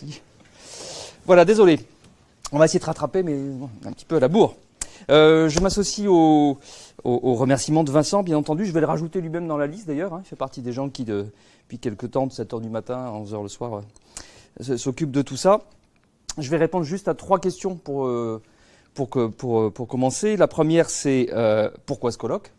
Merci. Voilà, désolé. On va essayer de rattraper, mais un petit peu à la bourre. Je m'associe au remerciement de Vincent, bien entendu. Je vais le rajouter lui-même dans la liste, d'ailleurs. Il fait partie des gens qui, depuis quelques temps, de 7h du matin à 11h le soir, s'occupent de tout ça. Je vais répondre juste à 3 questions pour commencer. La première, c'est pourquoi ce colloque ?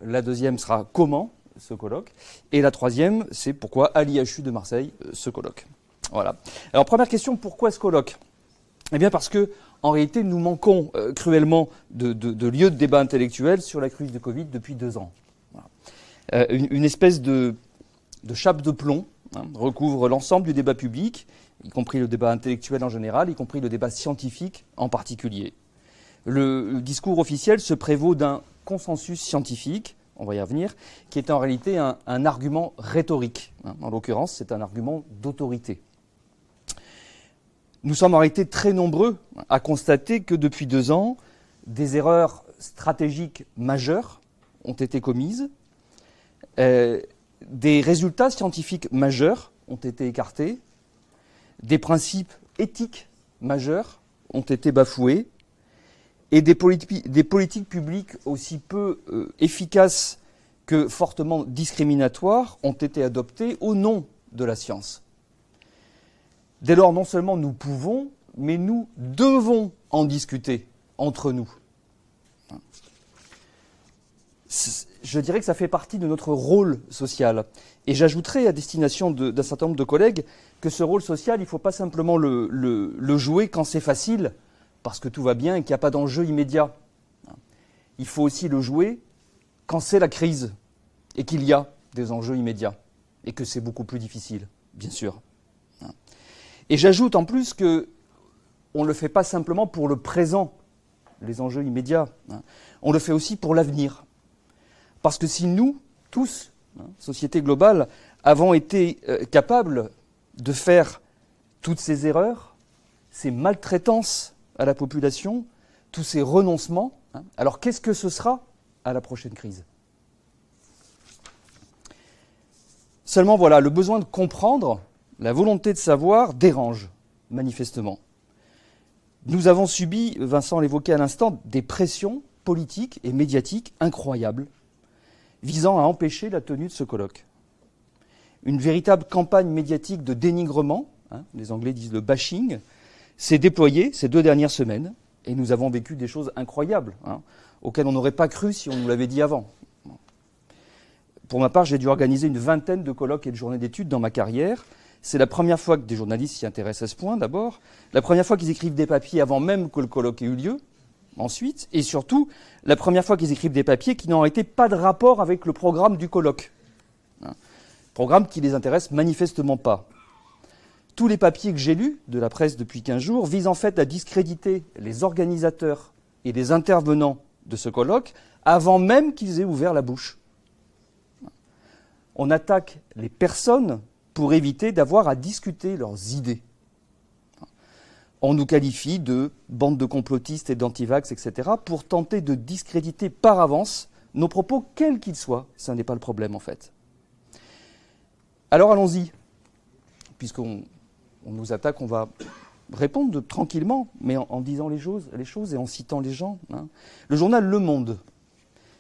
La deuxième sera comment ce colloque ? Et la troisième, c'est pourquoi à l'IHU de Marseille ce colloque. Voilà. Alors, première question, pourquoi ce colloque ? Eh bien, parce que, en réalité, nous manquons cruellement de lieux de débat intellectuel sur la crise de Covid depuis 2 ans. Voilà. Une espèce de chape de plomb recouvre l'ensemble du débat public, y compris le débat intellectuel en général, y compris le débat scientifique en particulier. Le discours officiel se prévaut d'un consensus scientifique, on va y revenir, qui est en réalité un argument rhétorique. En l'occurrence, c'est un argument d'autorité. Nous sommes en réalité très nombreux à constater que depuis 2 ans, des erreurs stratégiques majeures ont été commises, des résultats scientifiques majeurs ont été écartés, des principes éthiques majeurs ont été bafoués, et des politiques publiques aussi peu efficaces que fortement discriminatoires ont été adoptées au nom de la science. Dès lors, non seulement nous pouvons, mais nous devons en discuter entre nous. Je dirais que ça fait partie de notre rôle social. Et j'ajouterai à destination d'un certain nombre de collègues que ce rôle social, il ne faut pas simplement le jouer quand c'est facile, parce que tout va bien et qu'il n'y a pas d'enjeu immédiat. Il faut aussi le jouer quand c'est la crise et qu'il y a des enjeux immédiats et que c'est beaucoup plus difficile, bien sûr. Et j'ajoute en plus qu'on ne le fait pas simplement pour le présent, les enjeux immédiats. On le fait aussi pour l'avenir. Parce que si nous, tous, société globale, avons été capables de faire toutes ces erreurs, ces maltraitances à la population, tous ces renoncements, alors qu'est-ce que ce sera à la prochaine crise ? Seulement voilà, le besoin de comprendre, la volonté de savoir dérange, manifestement. Nous avons subi, Vincent l'évoquait à l'instant, des pressions politiques et médiatiques incroyables, visant à empêcher la tenue de ce colloque. Une véritable campagne médiatique de dénigrement, les Anglais disent le bashing, s'est déployée ces 2 dernières semaines, et nous avons vécu des choses incroyables, auxquelles on n'aurait pas cru si on nous l'avait dit avant. Pour ma part, j'ai dû organiser une 20aine de colloques et de journées d'études dans ma carrière. C'est la première fois que des journalistes s'y intéressent à ce point, d'abord. La première fois qu'ils écrivent des papiers avant même que le colloque ait eu lieu, ensuite. Et surtout, la première fois qu'ils écrivent des papiers qui n'ont été pas de rapport avec le programme du colloque. Programme qui les intéresse manifestement pas. Tous les papiers que j'ai lus de la presse depuis 15 jours visent en fait à discréditer les organisateurs et les intervenants de ce colloque avant même qu'ils aient ouvert la bouche. On attaque les personnes pour éviter d'avoir à discuter leurs idées. On nous qualifie de bande de complotistes et d'antivax, etc., pour tenter de discréditer par avance nos propos, quels qu'ils soient. Ça n'est pas le problème, en fait. Alors allons-y. Puisqu'on nous attaque, on va répondre tranquillement, mais en disant les choses et en citant les gens. Le journal Le Monde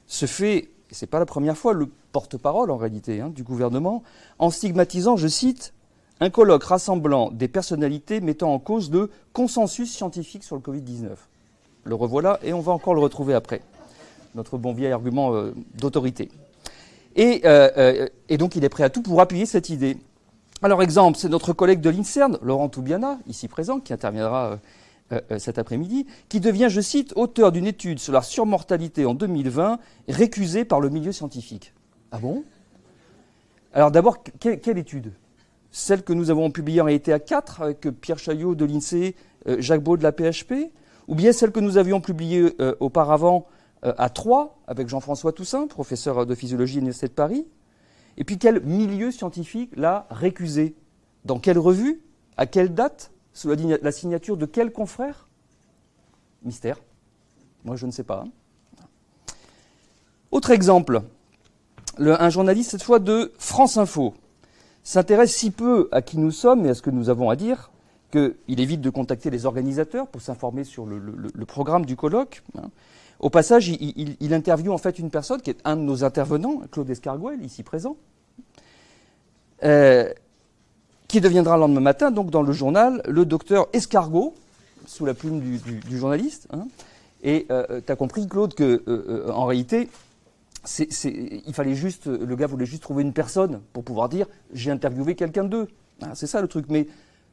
se fait, et ce n'est pas la première fois, le porte-parole en réalité du gouvernement, en stigmatisant, je cite, un colloque rassemblant des personnalités mettant en cause le consensus scientifique sur le Covid-19. Le revoilà et on va encore le retrouver après. Notre bon vieil argument d'autorité. Et donc il est prêt à tout pour appuyer cette idée. Alors exemple, c'est notre collègue de l'INSERM, Laurent Toubiana, ici présent, qui interviendra cet après-midi, qui devient, je cite, auteur d'une étude sur la surmortalité en 2020, récusée par le milieu scientifique. Ah bon ? Alors d'abord, quelle étude ? Celle que nous avons publiée en réalité à 4, avec Pierre Chaillot de l'INSEE, Jacques Beau de la PHP, ou bien celle que nous avions publiée auparavant à 3, avec Jean-François Toussaint, professeur de physiologie à l'Université de Paris. Et puis quel milieu scientifique l'a récusée ? Dans quelle revue ? À quelle date ? Sous la signature de quel confrère ? Mystère. Moi, je ne sais pas. Autre exemple. Un journaliste, cette fois de France Info, s'intéresse si peu à qui nous sommes et à ce que nous avons à dire, qu'il évite de contacter les organisateurs pour s'informer sur le programme du colloque. Au passage, il interviewe en fait une personne qui est un de nos intervenants, Claude Escargoël, ici présent, qui deviendra le lendemain matin, donc dans le journal, le docteur Escargot, sous la plume du journaliste. Et tu as compris, Claude, qu'en réalité, il fallait juste, le gars voulait juste trouver une personne pour pouvoir dire « j'ai interviewé quelqu'un d'eux ». C'est ça le truc. Mais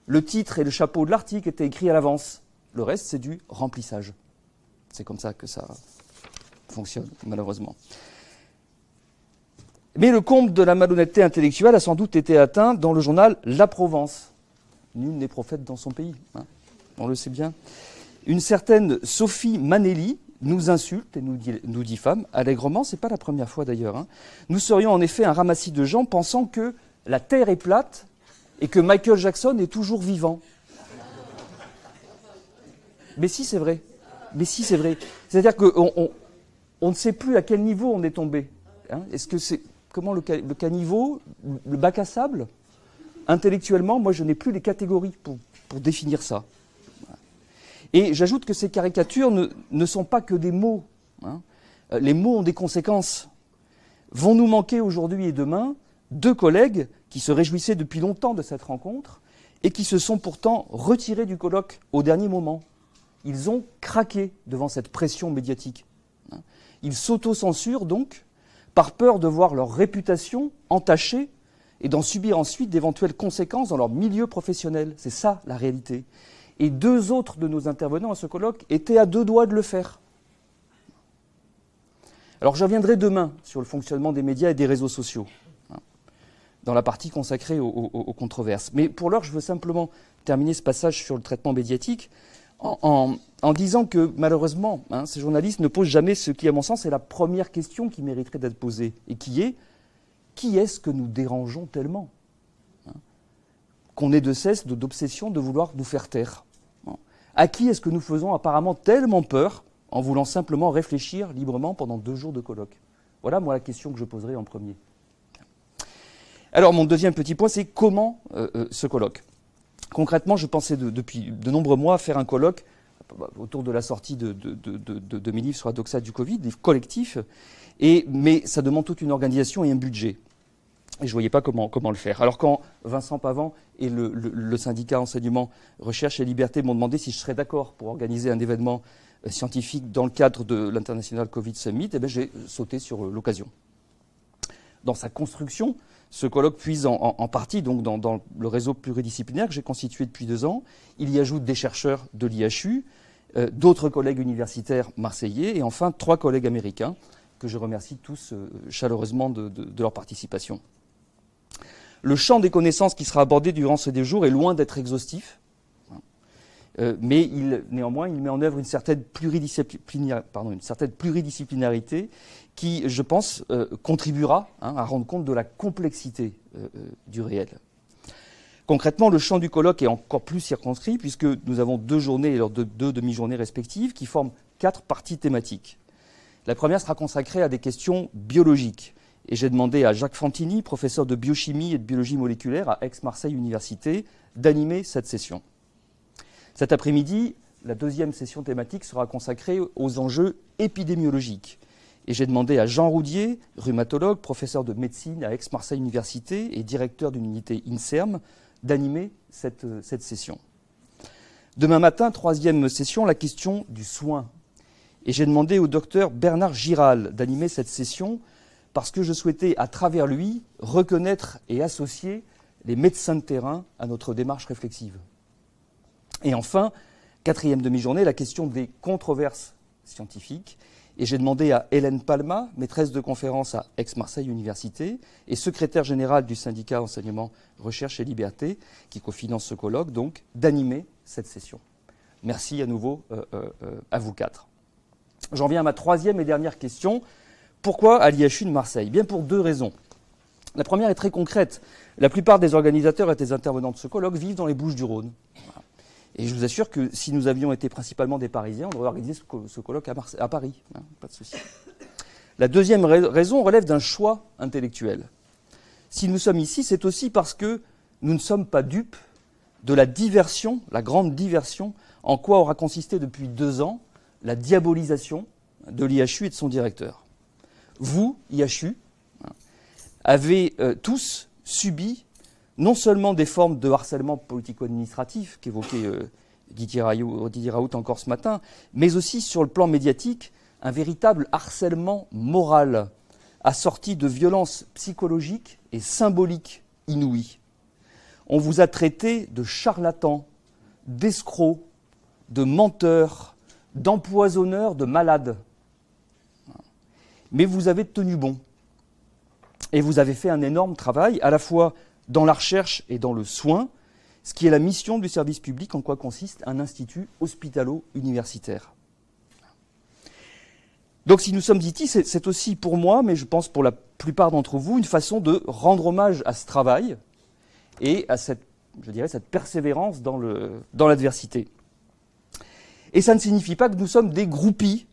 le titre et le chapeau de l'article étaient écrits à l'avance. Le reste, c'est du remplissage. C'est comme ça que ça fonctionne, malheureusement. Mais le comble de la malhonnêteté intellectuelle a sans doute été atteint dans le journal La Provence. Nul n'est prophète dans son pays, on le sait bien. Une certaine Sophie Manelli nous insulte et nous diffame allègrement, c'est pas la première fois d'ailleurs. Nous serions en effet un ramassis de gens pensant que la Terre est plate et que Michael Jackson est toujours vivant. Mais si, c'est vrai. Mais si, c'est vrai. C'est-à-dire qu'on ne sait plus à quel niveau on est tombé. Est-ce que c'est... Comment le caniveau, le bac à sable? Intellectuellement, moi, je n'ai plus les catégories pour définir ça. Et j'ajoute que ces caricatures ne sont pas que des mots. Les mots ont des conséquences. Vont nous manquer aujourd'hui et demain 2 collègues qui se réjouissaient depuis longtemps de cette rencontre et qui se sont pourtant retirés du colloque au dernier moment. Ils ont craqué devant cette pression médiatique. Ils s'autocensurent donc par peur de voir leur réputation entachée et d'en subir ensuite d'éventuelles conséquences dans leur milieu professionnel. C'est ça la réalité. Et 2 autres de nos intervenants à ce colloque étaient à 2 doigts de le faire. Alors je reviendrai demain sur le fonctionnement des médias et des réseaux sociaux, dans la partie consacrée aux controverses. Mais pour l'heure, je veux simplement terminer ce passage sur le traitement médiatique en disant que, malheureusement, ces journalistes ne posent jamais ce qui, à mon sens, est la première question qui mériterait d'être posée, et qui est-ce que nous dérangeons tellement qu'on ait de cesse d'obsession de vouloir nous faire taire? À qui est-ce que nous faisons apparemment tellement peur en voulant simplement réfléchir librement pendant 2 jours de colloque? Voilà, moi, la question que je poserai en premier. Alors, mon deuxième petit point, c'est comment ce colloque? Concrètement, je pensais depuis de nombreux mois faire un colloque autour de la sortie de mes livres sur la doxa du Covid, livres collectifs, mais ça demande toute une organisation et un budget. Et je ne voyais pas comment le faire. Alors quand Vincent Pavant et le syndicat Enseignement, Recherche et Liberté m'ont demandé si je serais d'accord pour organiser un événement scientifique dans le cadre de l'International Covid Summit, j'ai sauté sur l'occasion. Dans sa construction, ce colloque puise en partie donc, dans le réseau pluridisciplinaire que j'ai constitué depuis 2 ans. Il y ajoute des chercheurs de l'IHU, d'autres collègues universitaires marseillais et enfin 3 collègues américains que je remercie tous chaleureusement de leur participation. Le champ des connaissances qui sera abordé durant ces 2 jours est loin d'être exhaustif, mais néanmoins il met en œuvre une certaine pluridisciplinarité qui, je pense, contribuera à rendre compte de la complexité du réel. Concrètement, le champ du colloque est encore plus circonscrit puisque nous avons 2 journées et leurs 2 demi-journées respectives qui forment 4 parties thématiques. La première sera consacrée à des questions biologiques. Et j'ai demandé à Jacques Fantini, professeur de biochimie et de biologie moléculaire à Aix-Marseille Université, d'animer cette session. Cet après-midi, la 2e session thématique sera consacrée aux enjeux épidémiologiques. Et j'ai demandé à Jean Roudier, rhumatologue, professeur de médecine à Aix-Marseille Université et directeur d'une unité INSERM, d'animer cette session. Demain matin, 3e session, la question du soin. Et j'ai demandé au docteur Bernard Giral d'animer cette session parce que je souhaitais, à travers lui, reconnaître et associer les médecins de terrain à notre démarche réflexive. Et enfin, 4e demi-journée, la question des controverses scientifiques. Et j'ai demandé à Hélène Palma, maîtresse de conférence à Aix-Marseille Université et secrétaire générale du syndicat Enseignement, Recherche et Liberté, qui cofinance ce colloque, donc, d'animer cette session. Merci à nouveau à vous 4. J'en viens à ma 3e et dernière question. Pourquoi à l'IHU de Marseille? Bien pour 2 raisons. La première est très concrète. La plupart des organisateurs et des intervenants de ce colloque vivent dans les Bouches-du-Rhône. Et je vous assure que si nous avions été principalement des Parisiens, on aurait organisé ce colloque à Paris. Pas de souci. La deuxième raison relève d'un choix intellectuel. Si nous sommes ici, c'est aussi parce que nous ne sommes pas dupes de la diversion, la grande diversion, en quoi aura consisté depuis 2 ans la diabolisation de l'IHU et de son directeur. Vous, IHU, avez tous subi non seulement des formes de harcèlement politico-administratif qu'évoquait Didier Raoult encore ce matin, mais aussi sur le plan médiatique, un véritable harcèlement moral assorti de violences psychologiques et symboliques inouïes. On vous a traité de charlatans, d'escrocs, de menteurs, d'empoisonneurs, de malades. Mais vous avez tenu bon. Et vous avez fait un énorme travail, à la fois dans la recherche et dans le soin, ce qui est la mission du service public, en quoi consiste un institut hospitalo-universitaire. Donc si nous sommes ici, c'est aussi pour moi, mais je pense pour la plupart d'entre vous, une façon de rendre hommage à ce travail et à cette, je dirais, cette persévérance dans l'adversité. Et ça ne signifie pas que nous sommes des groupies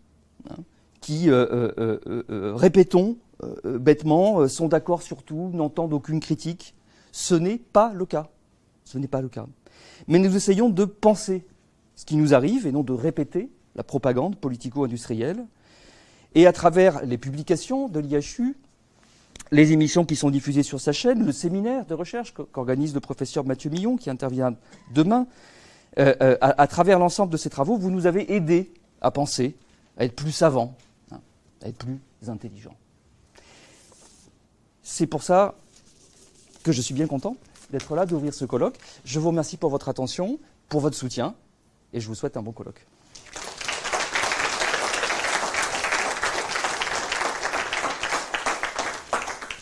qui répétons bêtement, sont d'accord sur tout, n'entendent aucune critique. Ce n'est pas le cas. Ce n'est pas le cas. Mais nous essayons de penser ce qui nous arrive et non de répéter la propagande politico-industrielle. Et à travers les publications de l'IHU, les émissions qui sont diffusées sur sa chaîne, le séminaire de recherche qu'organise le professeur Mathieu Millon, qui intervient demain, à travers l'ensemble de ces travaux, vous nous avez aidés à penser, à être plus savants, à être plus intelligents. C'est pour ça que je suis bien content d'être là, d'ouvrir ce colloque. Je vous remercie pour votre attention, pour votre soutien, et je vous souhaite un bon colloque.